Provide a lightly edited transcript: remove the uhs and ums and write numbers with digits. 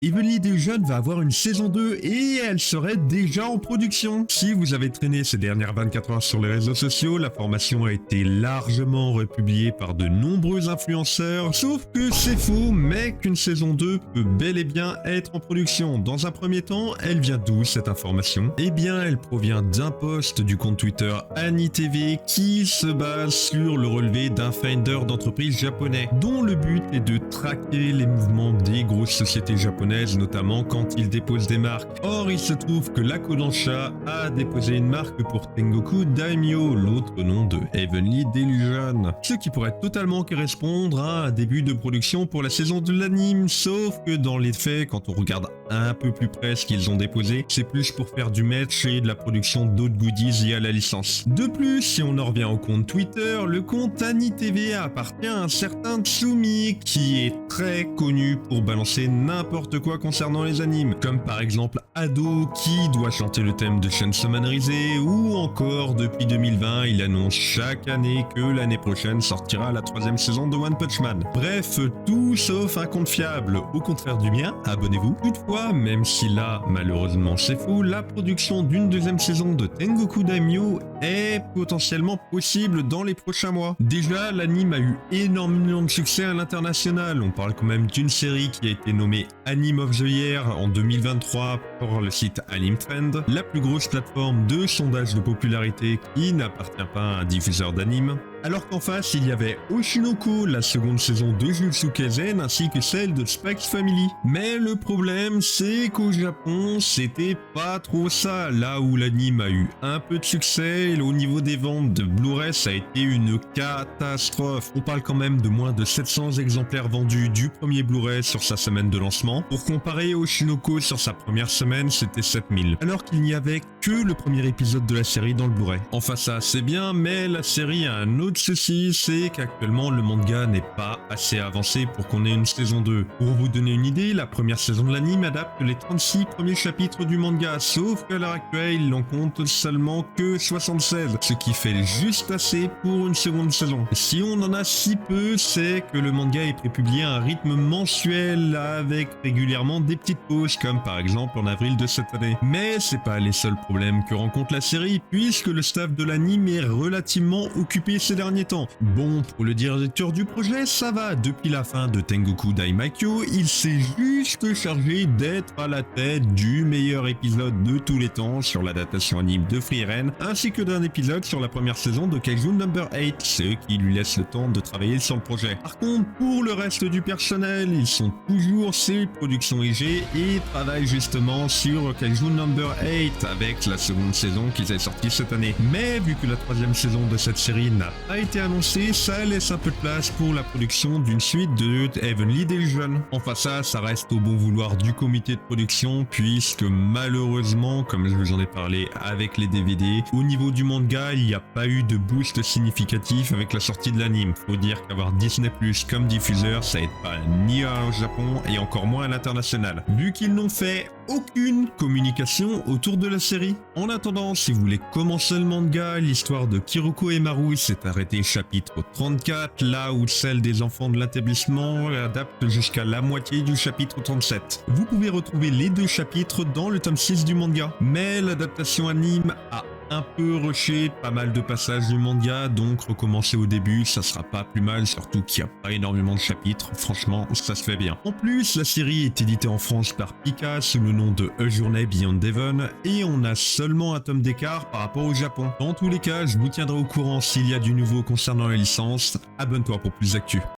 Heavenly Delusion va avoir une saison 2 et elle serait déjà en production. Si vous avez traîné ces dernières 24 heures sur les réseaux sociaux, la formation a été largement republiée par de nombreux influenceurs, sauf que c'est faux, mais qu'une saison 2 peut bel et bien être en production. Dans un premier temps, elle vient d'où cette information? Eh bien, elle provient d'un post du compte Twitter AniTV qui se base sur le relevé d'un finder d'entreprise japonais, dont le but est de traquer les mouvements des grosses sociétés japonaises, notamment quand ils déposent des marques. Or, il se trouve que la Kodansha a déposé une marque pour Tengoku Daimyo, l'autre nom de Heavenly Delusion, ce qui pourrait totalement correspondre à un début de production pour la saison de l'anime, sauf que dans les faits, quand on regarde un peu plus près ce qu'ils ont déposé, c'est plus pour faire du match et de la production d'autres goodies liés à la licence. De plus, si on en revient au compte Twitter, le compte AniTV appartient à un certain Tsumi qui est très connu pour balancer n'importe quoi concernant les animes, comme par exemple Ado qui doit chanter le thème de Chainsaw Man Risé, ou encore depuis 2020 il annonce chaque année que l'année prochaine sortira la 3ème saison de One Punch Man. Bref, tout sauf un compte fiable, au contraire du mien, abonnez-vous. Toutefois, même si là malheureusement c'est faux, la production d'une 2ème saison de Tengoku Daimyo est potentiellement possible dans les prochains mois. Déjà, l'anime a eu énormément de succès à l'international, on parle quand même d'une série qui a été nommée Anime of the Year en 2023 pour le site Anime Trend, la plus grosse plateforme de sondage de popularité qui n'appartient pas à un diffuseur d'anime. Alors qu'en face, il y avait Oshinoko, la seconde saison de Jujutsu Kaisen, ainsi que celle de Spy X Family. Mais le problème, c'est qu'au Japon, c'était pas trop ça. Là où l'anime a eu un peu de succès, au niveau des ventes de Blu-ray, ça a été une catastrophe. On parle quand même de moins de 700 exemplaires vendus du premier Blu-ray sur sa semaine de lancement. Pour comparer, Oshinoko sur sa première semaine, c'était 7000. Alors qu'il n'y avait que le premier épisode de la série dans le Blu-ray. Enfin ça, c'est bien, mais la série a un autre souci, c'est qu'actuellement le manga n'est pas assez avancé pour qu'on ait une saison 2. Pour vous donner une idée, la première saison de l'anime adapte les 36 premiers chapitres du manga, sauf qu'à l'heure actuelle, il en compte seulement que 76, ce qui fait juste assez pour une seconde saison. Si on en a si peu, c'est que le manga est prépublié à un rythme mensuel avec régulièrement des petites pauses, comme par exemple en avril de cette année. Mais c'est pas les seuls problèmes que rencontre la série, puisque le staff de l'anime est relativement occupé ces derniers temps. Bon, pour le directeur du projet, ça va. Depuis la fin de Tengoku Daimakyo, il s'est juste chargé d'être à la tête du meilleur épisode de tous les temps sur l'adaptation anime de Frieren, ainsi que d'un épisode sur la première saison de Kaiju Number 8, ce qui lui laisse le temps de travailler sur le projet. Par contre, pour le reste du personnel, ils sont toujours chez Productions IG et travaillent justement sur Kaiju Number 8 avec la seconde saison qu'ils avaient sortie cette année. Mais vu que la 3ème saison de cette série n'a pas été annoncée, ça laisse un peu de place pour la production d'une suite de Heavenly Delusion. Enfin ça reste au bon vouloir du comité de production, puisque malheureusement, comme je vous en ai parlé avec les DVD, au niveau du manga, il n'y a pas eu de boost significatif avec la sortie de l'anime. Faut dire qu'avoir Disney Plus comme diffuseur, ça aide pas ni au Japon et encore moins à l'international, vu qu'ils n'ont fait aucune communication autour de la série. En attendant, si vous voulez commencer le manga, l'histoire de Kiroko et Maru s'est arrêtée chapitre 34, là où celle des enfants de l'établissement adapte jusqu'à la moitié du chapitre 37. Vous pouvez retrouver les deux chapitres dans le tome 6 du manga, mais l'adaptation anime a un peu rushé pas mal de passages du manga, donc recommencer au début, ça sera pas plus mal, surtout qu'il n'y a pas énormément de chapitres, franchement, ça se fait bien. En plus, la série est éditée en France par Pika sous le nom de A Journey Beyond Devon, et on a seulement un tome d'écart par rapport au Japon. Dans tous les cas, je vous tiendrai au courant s'il y a du nouveau concernant la licence. Abonne-toi pour plus d'actu.